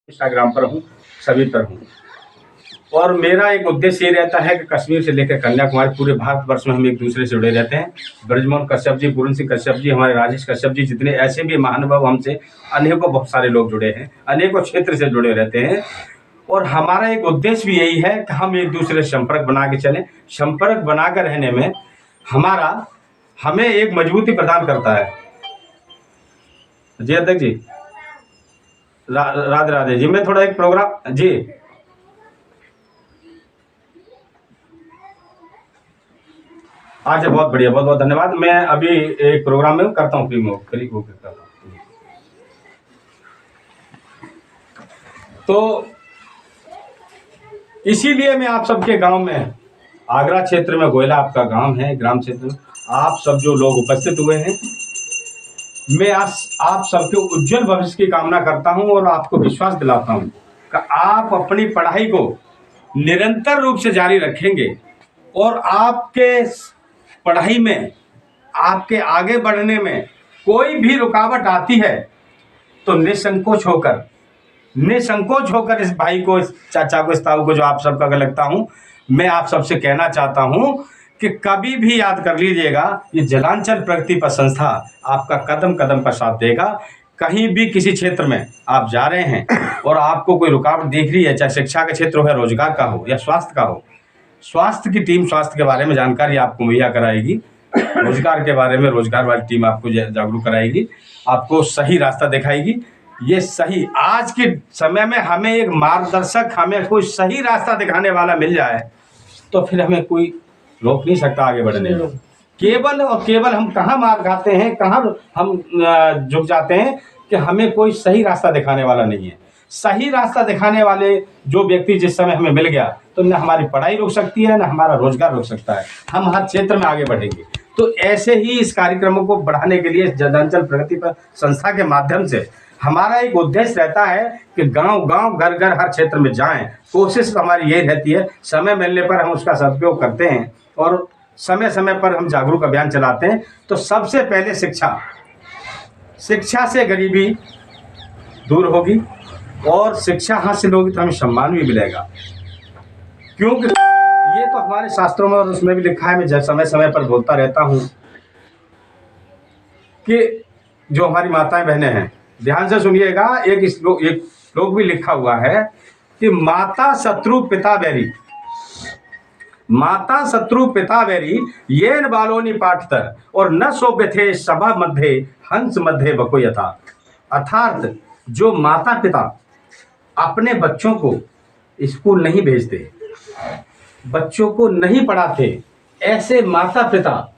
Instagram पर हूँ, सभी पर हूँ। और मेरा एक उद्देश्य ये रहता है कि कश्मीर से लेकर कन्याकुमारी पूरे भारतवर्ष में हम एक दूसरे से जुड़े रहते हैं। ब्रजमोहन कश्यप जी, पूरन सिंह कश्यप जी, हमारे राजेश कश्यप जी, जितने ऐसे भी महानुभाव हमसे अनेकों बहुत सारे लोग जुड़े हैं, अनेकों क्षेत्र से जुड़े रहते हैं। और हमारा एक उद्देश्य भी यही है कि हम एक दूसरे से संपर्क बना के चलें। संपर्क बनाकर रहने में हमें एक मजबूती प्रदान करता है। जी अध्यक्ष जी, राधे राधे जी। मैं थोड़ा एक प्रोग्राम जी, अच्छा बहुत बढ़िया, बहुत बहुत धन्यवाद। मैं अभी एक प्रोग्राम में करता हूँ, फ्री होकर करता हूँ। तो इसीलिए मैं आप सबके गांव में, आगरा क्षेत्र में, गोयला आपका गांव है, ग्राम क्षेत्र में आप सब जो लोग उपस्थित हुए हैं, मैं आप सबके उज्जवल भविष्य की कामना करता हूं और आपको विश्वास दिलाता हूं कि आप अपनी पढ़ाई को निरंतर रूप से जारी रखेंगे और आपके पढ़ाई में, आपके आगे बढ़ने में कोई भी रुकावट आती है तो निसंकोच होकर इस भाई को, इस चाचा को, इस ताऊ को, जो आप सबका लगता हूं, मैं आप सबसे कहना चाहता हूं कि कभी भी याद कर लीजिएगा, ये जलांचल प्रगति पर संस्था आपका कदम कदम पर साथ देगा। कहीं भी किसी क्षेत्र में आप जा रहे हैं और आपको कोई रुकावट दिख रही है, चाहे शिक्षा का क्षेत्र हो या रोजगार का हो या स्वास्थ्य का हो, स्वास्थ्य की टीम स्वास्थ्य के बारे में जानकारी आपको मुहैया कराएगी, रोजगार के बारे में रोजगार वाली टीम आपको जागरूक कराएगी, आपको सही रास्ता दिखाएगी। ये सही आज के समय में हमें एक मार्गदर्शक, हमें कोई सही रास्ता दिखाने वाला मिल जाए तो फिर हमें कोई रोक नहीं सकता आगे बढ़ने में। केवल और केवल हम कहाँ मार खाते हैं, कहाँ हम झुक जाते हैं कि हमें कोई सही रास्ता दिखाने वाला नहीं है। सही रास्ता दिखाने वाले जो व्यक्ति जिस समय हमें मिल गया तो न हमारी पढ़ाई रुक सकती है, न हमारा रोजगार रुक सकता है, हम हर क्षेत्र में आगे बढ़ेंगे। तो ऐसे ही इस कार्यक्रमों को बढ़ाने के लिए जलांचल प्रगति पर संस्था के माध्यम से हमारा एक उद्देश्य रहता है कि गांव गांव, घर घर, हर क्षेत्र में जाएं। कोशिश हमारी यही रहती है, समय मिलने पर हम उसका सदुपयोग करते हैं और समय समय पर हम जागरूक अभियान चलाते हैं। तो सबसे पहले शिक्षा से गरीबी दूर होगी और शिक्षा हासिल होगी तो हमें सम्मान भी मिलेगा, क्योंकि ये तो हमारे शास्त्रों में और उसमें भी लिखा है। मैं समय समय पर बोलता रहता हूँ कि जो हमारी माताएं बहनें हैं, ध्यान से सुनिएगा, एक श्लोक भी लिखा हुआ है कि माता शत्रु पिता बैरी, माता शत्रु पिता बैरी, ये न बालोनि पाठत और न शोभ्यते सभा मध्य हंस मध्य बको यथा। अर्थात जो माता पिता अपने बच्चों को स्कूल नहीं भेजते, बच्चों को नहीं पढ़ाते, ऐसे माता पिता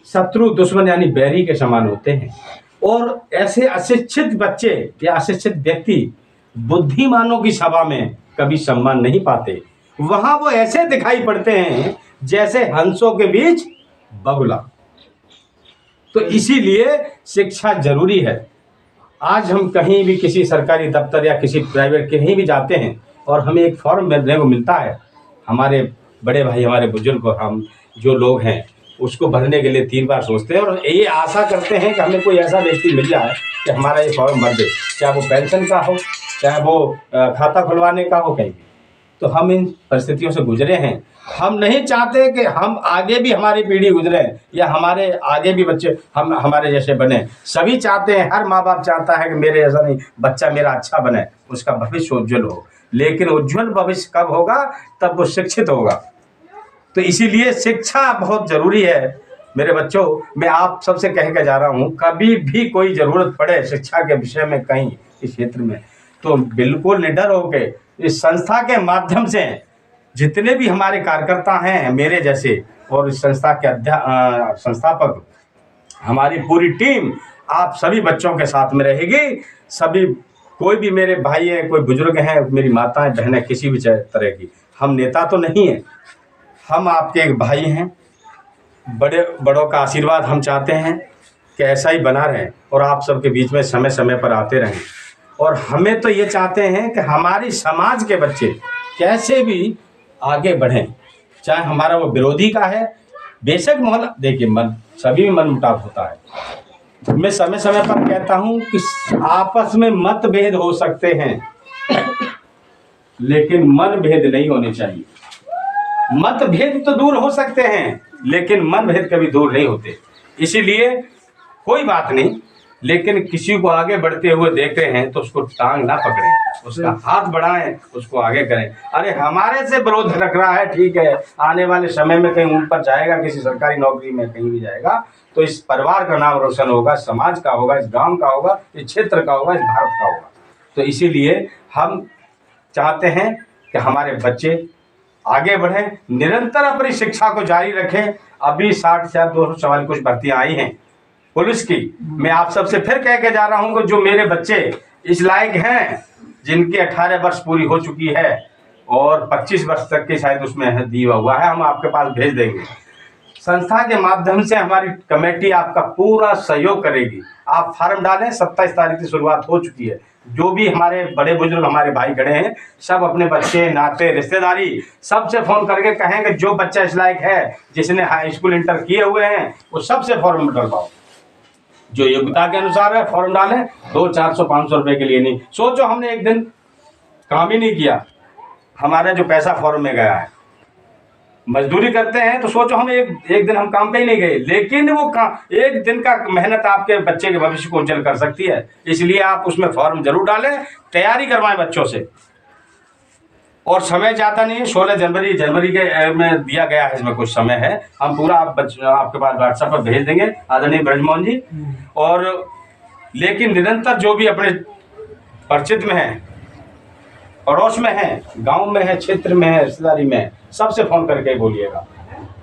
शत्रु, दुश्मन यानी बैरी के समान होते हैं। और ऐसे अशिक्षित बच्चे या अशिक्षित व्यक्ति बुद्धिमानों की सभा में कभी सम्मान नहीं पाते, वहां वो ऐसे दिखाई पड़ते हैं जैसे हंसों के बीच बगुला। तो इसीलिए शिक्षा जरूरी है। आज हम कहीं भी किसी सरकारी दफ्तर या किसी प्राइवेट कहीं भी जाते हैं और हमें एक फॉर्म भरने को मिलता है, हमारे बड़े भाई, हमारे बुजुर्ग, हम जो लोग हैं उसको भरने के लिए 3 बार सोचते हैं और ये आशा करते हैं कि हमें कोई ऐसा व्यक्ति मिल जाए कि हमारा ये फॉर्म भर दे, चाहे वो पेंशन का हो, चाहे वो खाता खुलवाने का हो, कहीं भी। तो हम इन परिस्थितियों से गुजरे हैं। हम नहीं चाहते कि हम आगे भी हमारी पीढ़ी गुजरे या हमारे आगे भी बच्चे हम हमारे जैसे बने। सभी चाहते हैं, हर माँ बाप चाहता है कि मेरे ऐसा नहीं, बच्चा मेरा अच्छा बने, उसका भविष्य उज्जवल हो। लेकिन उज्जवल भविष्य कब होगा? तब वो शिक्षित होगा। तो इसीलिए शिक्षा बहुत जरूरी है। मेरे बच्चों, मैं आप सबसे कह के जा रहा हूँ, कभी भी कोई ज़रूरत पड़े शिक्षा के विषय में कहीं इस क्षेत्र में, तो बिल्कुल निडर होके इस संस्था के माध्यम से जितने भी हमारे कार्यकर्ता हैं मेरे जैसे, और इस संस्था के संस्थापक, हमारी पूरी टीम आप सभी बच्चों के साथ में रहेगी। सभी, कोई भी मेरे भाई है, कोई बुजुर्ग हैं, मेरी माताएं बहनें, किसी भी तरह की, हम नेता तो नहीं हैं, हम आपके एक भाई हैं। बड़ों का आशीर्वाद हम चाहते हैं कि ऐसा ही बना रहे और आप सबके बीच में समय समय पर आते रहें। और हमें तो ये चाहते हैं कि हमारी समाज के बच्चे कैसे भी आगे बढ़ें, चाहे हमारा वो विरोधी का है, बेशक मोहल्ला, देखिए मन, सभी में मनमुटाव होता है। मैं समय समय पर कहता हूँ कि आपस में मतभेद हो सकते हैं, लेकिन मनभेद नहीं होने चाहिए। मतभेद तो दूर हो सकते हैं, लेकिन मनभेद कभी दूर नहीं होते। इसीलिए कोई बात नहीं, लेकिन किसी को आगे बढ़ते हुए देखते हैं तो उसको टांग ना पकड़ें, उसका हाथ बढ़ाएं, उसको आगे करें। अरे हमारे से विरोध रख रहा है, ठीक है, आने वाले समय में कहीं ऊपर जाएगा, किसी सरकारी नौकरी में कहीं भी जाएगा, तो इस परिवार का नाम रोशन होगा, समाज का होगा, इस गांव का होगा, इस क्षेत्र का होगा, इस भारत का होगा। तो इसीलिए हम चाहते हैं कि हमारे बच्चे आगे बढ़ें, निरंतर अपनी शिक्षा को जारी रखें। अभी 60,244 कुछ भर्तियां आई हैं पुलिस की। मैं आप सबसे फिर कह के जा रहा हूं कि जो मेरे बच्चे इस लायक हैं, जिनकी 18 वर्ष पूरी हो चुकी है और 25 वर्ष तक की शायद उसमें दिया हुआ है, हम आपके पास भेज देंगे। संस्था के माध्यम से हमारी कमेटी आपका पूरा सहयोग करेगी। आप फार्म डालें, 27 तारीख की शुरुआत हो चुकी है। जो भी हमारे बड़े बुजुर्ग हमारे भाई खड़े हैं, सब अपने बच्चे, नाते, रिश्तेदारी सबसे फ़ोन करके कहें कि जो बच्चा इस लायक है, जिसने हाई स्कूल इंटर किए हुए हैं, वो सबसे फॉर्म डलवाओ। जो योग्यता के अनुसार है फॉर्म डालें। 200, 400, 500 रुपये के लिए नहीं। सोचो हमने एक दिन काम ही नहीं किया, हमारा जो पैसा फॉर्म में गया है, मजदूरी करते हैं तो सोचो हम एक दिन हम काम पे ही नहीं गए, लेकिन वो एक दिन का मेहनत आपके बच्चे के भविष्य को उज्जवल कर सकती है। इसलिए आप उसमें फॉर्म जरूर डालें, तैयारी करवाएं बच्चों से। और समय जाता नहीं है, 16 जनवरी के में दिया गया है, इसमें कुछ समय है। हम पूरा आपके पास व्हाट्सएप पर भेज देंगे आदरणीय ब्रजमोहन जी। और लेकिन निरंतर जो भी अपने परिचित में है, पड़ोस में है, गांव में है, क्षेत्र में है, रिश्तेदारी में है, सबसे फ़ोन करके बोलिएगा।